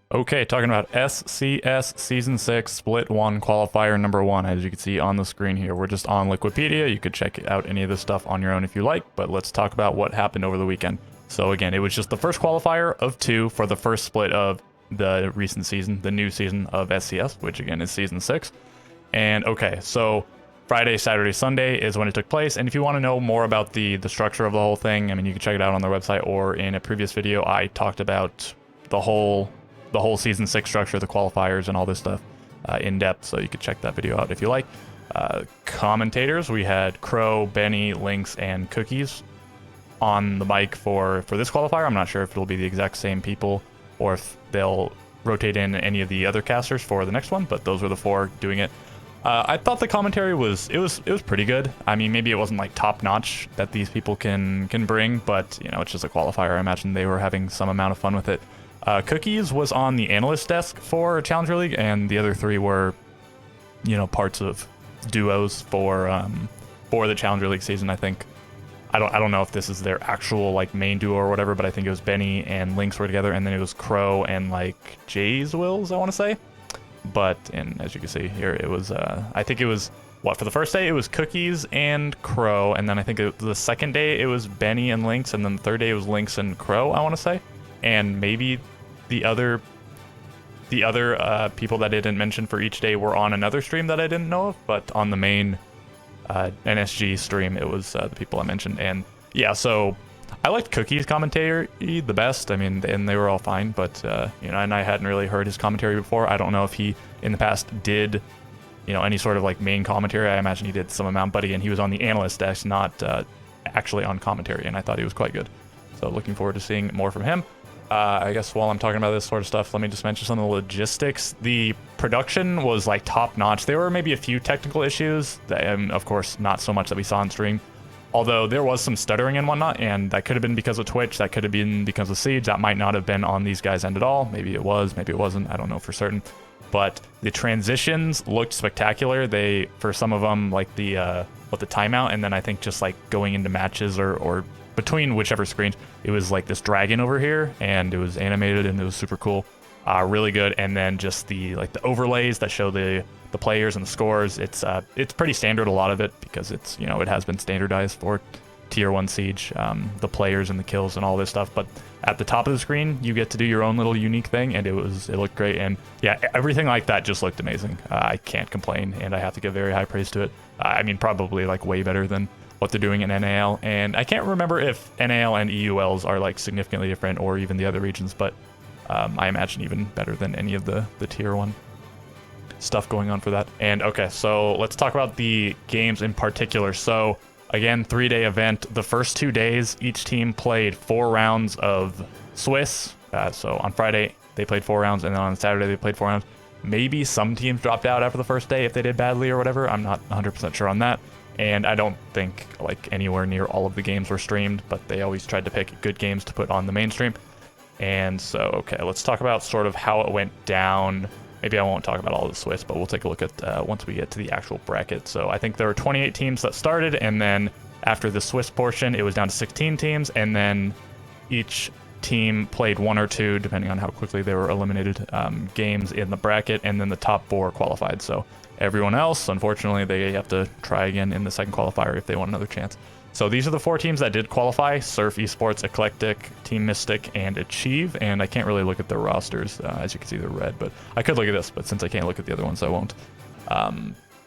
Okay, talking about SCS Season 6 Split 1 Qualifier number 1, as you can see on the screen here. We're just on Liquipedia. You could check out any of this stuff on your own if you like, but let's talk about what happened over the weekend. So again, it was just the first qualifier of 2 for the first split of the recent season, the new season of SCS, which again is Season 6. And okay, so Friday, Saturday, Sunday is when it took place, and if you want to know more about the structure of the whole thing, I mean, you can check it out on their website, or in a previous video, I talked about the whole Season 6 structure, the qualifiers, and all this stuff in depth, so you could check that video out if you like. Commentators, we had Crow, Benny, Lynx, and Cookies on the mic for this qualifier. I'm not sure if it'll be the exact same people or if they'll rotate in any of the other casters for the next one, but those were the 4 doing it. I thought the commentary was pretty good. I mean, maybe it wasn't like top notch that these people can bring, but you know, it's just a qualifier. I imagine they were having some amount of fun with it. Cookies was on the analyst desk for Challenger League, and the other 3 were, you know, parts of duos for the Challenger League season. I think I don't know if this is their actual like main duo or whatever, but I think it was Benny and Lynx were together, and then it was Crow and like Jay's Wills, I want to say. But and as you can see here, it was I think it was for the first day it was Cookies and Crow, and then I think the second day it was Benny and Lynx, and then the third day it was Lynx and Crow, I want to say, and maybe the other people that I didn't mention for each day were on another stream that I didn't know of, but on the main NSG stream it was the people I mentioned. And yeah, so I liked Cookie's commentary the best. I mean, and they were all fine, but you know, and I hadn't really heard his commentary before. I don't know if he in the past did, you know, any sort of like main commentary. I imagine he did some amount, but again, he was on the analyst desk, not actually on commentary, and I thought he was quite good. So looking forward to seeing more from him. I guess while I'm talking about this sort of stuff, let me just mention some of the logistics. The production was like top notch. There were maybe a few technical issues, and of course not so much that we saw on stream. Although there was some stuttering and whatnot, and that could have been because of Twitch, that could have been because of Siege, that might not have been on these guys' end at all. Maybe it was, maybe it wasn't, I don't know for certain. But the transitions looked spectacular. They, for some of them, like the timeout, and then I think just like going into matches or between whichever screens, it was like this dragon over here, and it was animated, and it was super cool, really good. And then just the overlays that show the players and the scores. It's pretty standard, a lot of it, because it's, you know, it has been standardized for tier 1 Siege, the players and the kills and all this stuff. But at the top of the screen, you get to do your own little unique thing, and it looked great. And yeah, everything like that just looked amazing. I can't complain, and I have to give very high praise to it. I mean, probably like way better than what they're doing in NAL, and I can't remember if NAL and EULs are like significantly different, or even the other regions, but I imagine even better than any of the tier 1 stuff going on for that. And okay, so let's talk about the games in particular. So again, 3-day event. The first 2 days, each team played 4 rounds of Swiss. So on Friday they played 4 rounds, and then on Saturday they played 4 rounds. Maybe some teams dropped out after the first day if they did badly or whatever. I'm not 100% sure on that. And I don't think like anywhere near all of the games were streamed, but they always tried to pick good games to put on the mainstream. And so, okay, let's talk about sort of how it went down. Maybe I won't talk about all the Swiss, but we'll take a look at once we get to the actual bracket. So I think there were 28 teams that started, and then after the Swiss portion, it was down to 16 teams, and then each team played 1 or 2, depending on how quickly they were eliminated, games in the bracket, and then the top 4 qualified. So everyone else, unfortunately, they have to try again in the second qualifier if they want another chance. So these are the 4 teams that did qualify: Surf Esports, Eclectic, Team Mystic, and Achieve. And I can't really look at their rosters. As you can see, they're red, but I could look at this, but since I can't look at the other ones, I won't.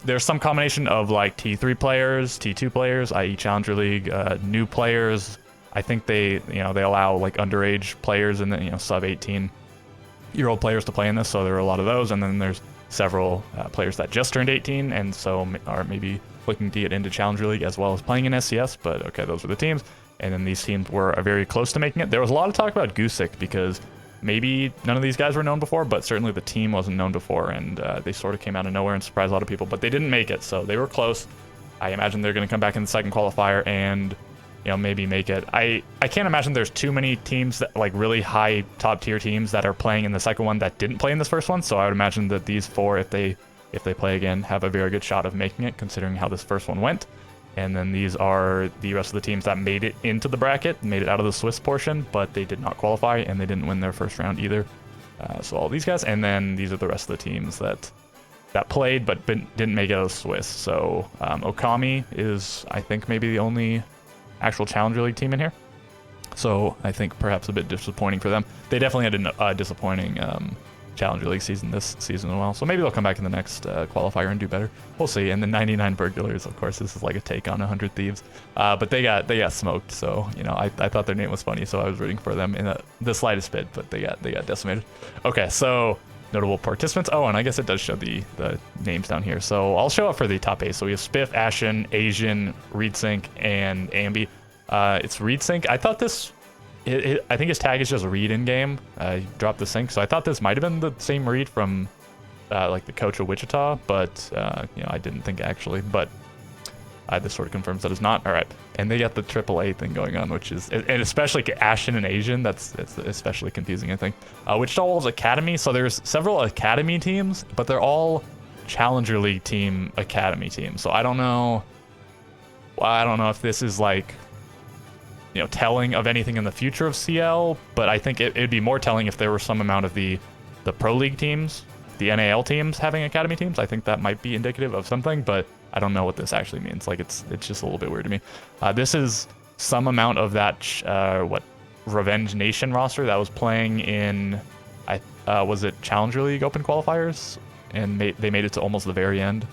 There's some combination of like T3 players, T2 players, i.e. Challenger League, new players. I think they allow like underage players and then, you know, sub 18-year-old players to play in this, so there are a lot of those. And then there's several players that just turned 18 and so are maybe looking to get into Challenger League as well as playing in SCS. But okay, those were the teams, and then these teams were very close to making it. There was a lot of talk about Gusick because maybe none of these guys were known before, but certainly the team wasn't known before, and they sort of came out of nowhere and surprised a lot of people, but they didn't make it, so they were close. I imagine they're going to come back in the second qualifier and, you know, maybe make it. I can't imagine there's too many teams that like really high top tier teams that are playing in the second one that didn't play in this first one. So I would imagine that these 4, if they play again, have a very good shot of making it, considering how this first one went. And then these are the rest of the teams that made it into the bracket, made it out of the Swiss portion, but they did not qualify, and they didn't win their first round either. So all these guys, and then these are the rest of the teams that played but didn't make it out of Swiss. So Okami is, I think, maybe the only actual Challenger League team in here. So I think perhaps a bit disappointing for them. They definitely had a disappointing Challenger League season this season as well. So maybe they'll come back in the next qualifier and do better. We'll see. And the 99 Burglars, of course, this is like a take on 100 Thieves. But they got smoked. So, you know, I thought their name was funny, so I was rooting for them in the slightest bit, but they got decimated. Okay, so notable participants. Oh, and I guess it does show the names down here. So I'll show up for the top 8. So we have Spiff, Ashen, Asian, ReedSync, and Ambi. It's ReedSync. I thought this... I think his tag is just Reed in game. He dropped the sync, so I thought this might have been the same Reed from like the coach of Wichita, but you know, I didn't think actually. But this sort of confirms that it's not. All right, and they got the AAA thing going on, which is, and especially Ashen and Asian. It's especially confusing, I think. Wichita Wolves Academy. So there's several academy teams, but they're all Challenger League team academy teams. So I don't know. I don't know if this is like, you know, telling of anything in the future of CL, but I think it'd be more telling if there were some amount of the Pro League teams, the NAL teams having academy teams. I think that might be indicative of something, but I don't know what this actually means. Like, it's just a little bit weird to me. This is some amount of that, Revenge Nation roster that was playing in, was it Challenger League Open qualifiers? And they made it to almost the very end.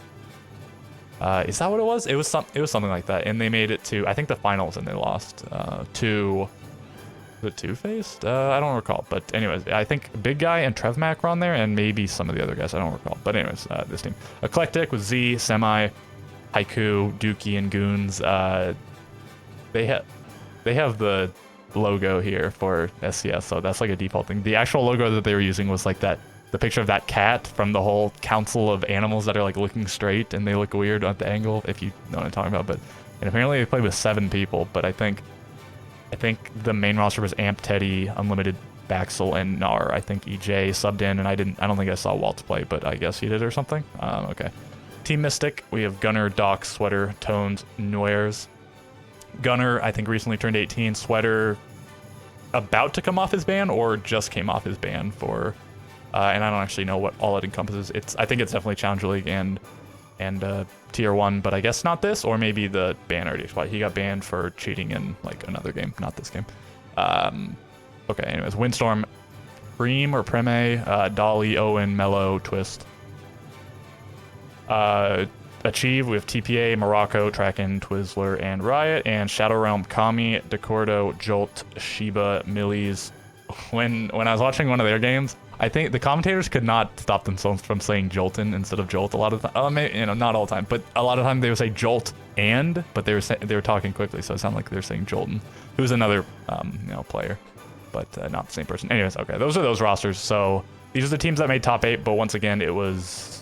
Is that what it was? It was something like that, and they made it to, I think, the finals, and they lost to the Two-Faced. I don't recall, but anyways, I think Big Guy and Trevmac were on there, and maybe some of the other guys. I don't recall, but anyways, this team Eclectic with Z, Semi, Haiku, Dookie, and Goons. They have the logo here for SCS, so that's like a default thing. The actual logo that they were using was like that. The picture of that cat from the whole council of animals that are like looking straight and they look weird at the angle, if you know what I'm talking about. But and apparently they played with 7 people, but I think the main roster was Amp, Teddy, Unlimited, Baxel, and Nar. I think EJ subbed in, and I don't think I saw Waltz play, but I guess he did or something. Okay. Team Mystic, we have Gunner, Doc, Sweater, Tones, Nuers. Gunner, I think, recently turned 18. Sweater, about to come off his ban or just came off his ban for... and I don't actually know what all it encompasses. I think it's definitely Challenger League and Tier 1, but I guess not this, or maybe the ban already expired. He got banned for cheating in like another game, not this game. Okay, anyways, Windstorm, Preem or Preme, Dolly, Owen, Mellow, Twist. Achieve, we have TPA, Morocco, Tracken, Twizzler, and Riot, and Shadow Realm, Kami, Decordo, Jolt, Shiba, Millies. When I was watching one of their games, I think the commentators could not stop themselves from saying Jolton instead of Jolt a lot of the time. You know, not all the time, but a lot of the time they would say Jolt but they were talking quickly, so it sounded like they're saying Jolton, who's another you know, player, but not the same person. Anyways, okay, those are those rosters. So these are the teams that made top 8, but once again, it was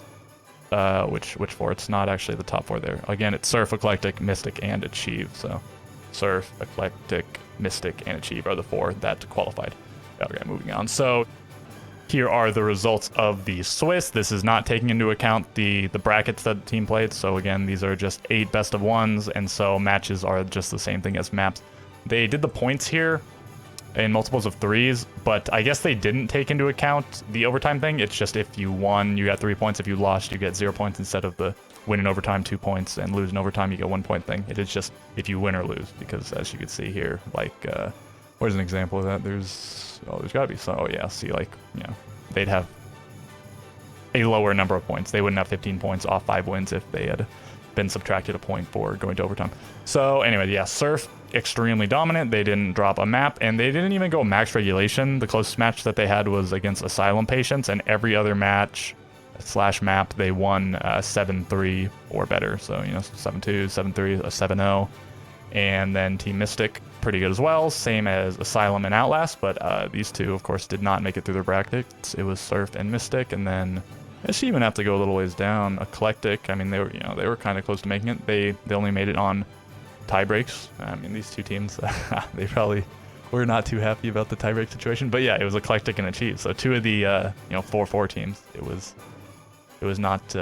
which 4? It's not actually the top 4 there. Again, it's Surf, Eclectic, Mystic, and Achieve. So Surf, Eclectic, Mystic, and Achieve are the 4 that qualified. Okay, moving on. So here are the results of the Swiss. This is not taking into account the brackets that the team played. So again, these are just 8 best of 1s, and so matches are just the same thing as maps. They did the points here in multiples of 3s, but I guess they didn't take into account the overtime thing. It's just if you won, you got 3 points. If you lost, you get 0 points instead of the win in overtime 2 points and lose in overtime, you get 1 point thing. It is just if you win or lose, because as you can see here, like, where's an example of that? There's gotta be some. Oh yeah, see, like, you know, they'd have a lower number of points. They wouldn't have 15 points off 5 wins if they had been subtracted a point for going to overtime. So anyway, yeah, Surf, extremely dominant. They didn't drop a map, and they didn't even go max regulation. The closest match that they had was against Asylum Patients, and every other match / map they won 7-3 or better. So, you know, 7-2, 7-3, 7-0. And then Team Mystic, pretty good as well, same as Asylum and Outlast, but these two, of course, did not make it through their brackets. It was Surf and Mystic, and then I should even have to go a little ways down. Eclectic, I mean, they were kind of close to making it. They only made it on tie breaks. I mean, these two teams, they probably were not too happy about the tiebreak situation. But yeah, it was Eclectic and Achieve. So 2 of the 4-4 teams, it was not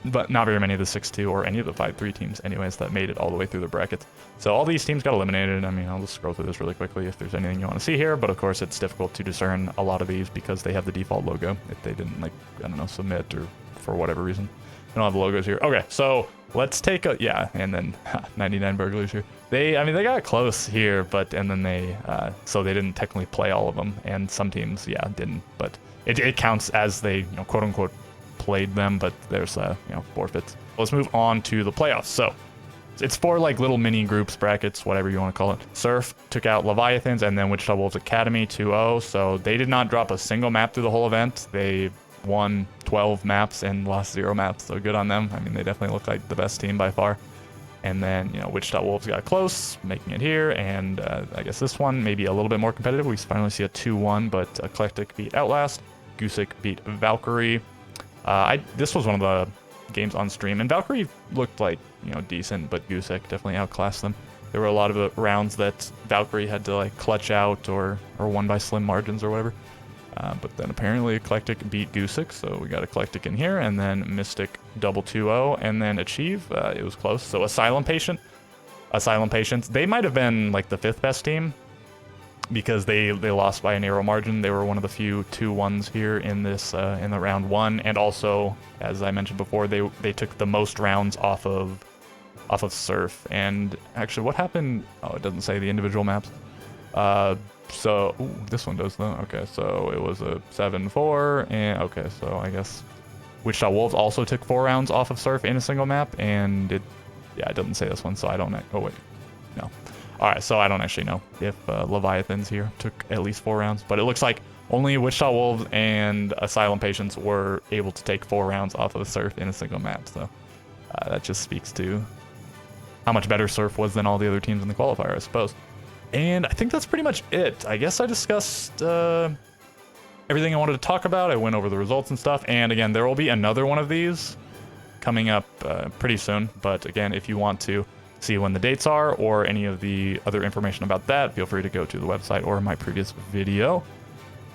but not very many of the 6-2 or any of the 5-3 teams anyways that made it all the way through the brackets. So all these teams got eliminated. I mean, I'll just scroll through this really quickly if there's anything you want to see here, but of course it's difficult to discern a lot of these because they have the default logo if they didn't, like, I don't know, submit or for whatever reason. They don't have the logos here. Okay, so let's take a, yeah, and then 99 burglars here. I mean, they got close here, but, and then they, so they didn't technically play all of them, and some teams, yeah, didn't, but it counts as they, you know, quote unquote, played them, but there's, you know, forfeits. Let's move on to the playoffs. So it's 4 like little mini groups, brackets, whatever you want to call it. Surf took out Leviathans, and then Wichita Wolves Academy 2-0. So they did not drop a single map through the whole event. They won 12 maps and lost 0 maps, so good on them. I mean, they definitely look like the best team by far. And then, you know, Wichita Wolves got close, making it here, and I guess this one maybe a little bit more competitive. We finally see a 2-1, but Eclectic beat Outlast, Gusick beat Valkyrie. This was one of the games on stream, and Valkyrie looked like, you know, decent, but Gusick definitely outclassed them. There were a lot of the rounds that Valkyrie had to like clutch out or won by slim margins or whatever. But then apparently Eclectic beat Gusick, so we got Eclectic in here, and then Mystic double 2-0, and then Achieve, it was close. So Asylum Patients, they might have been like the 5th best team because they lost by a narrow margin. They were one of the few 2-1s here in this in the round 1, and also, as I mentioned before, they took the most rounds off of Surf. And actually, what happened? Oh, it doesn't say the individual maps. So ooh, this one does though. Okay, so it was a 7-4, and okay, so I guess Wichita Wolves also took 4 rounds off of Surf in a single map, and it doesn't say this one, so I don't. Oh wait, no. All right, so I don't actually know if Leviathans here took at least 4 rounds, but it looks like only Wichita Wolves and Asylum Patients were able to take 4 rounds off of Surf in a single map. So that just speaks to how much better Surf was than all the other teams in the qualifier, I suppose. And I think that's pretty much it. I guess I discussed everything I wanted to talk about. I went over the results and stuff. And again, there will be another one of these coming up pretty soon. But again, if you want to see when the dates are or any of the other information about that, feel free to go to the website or my previous video.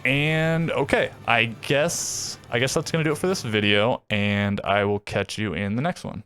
And okay, I guess that's gonna do it for this video, and I will catch you in the next one.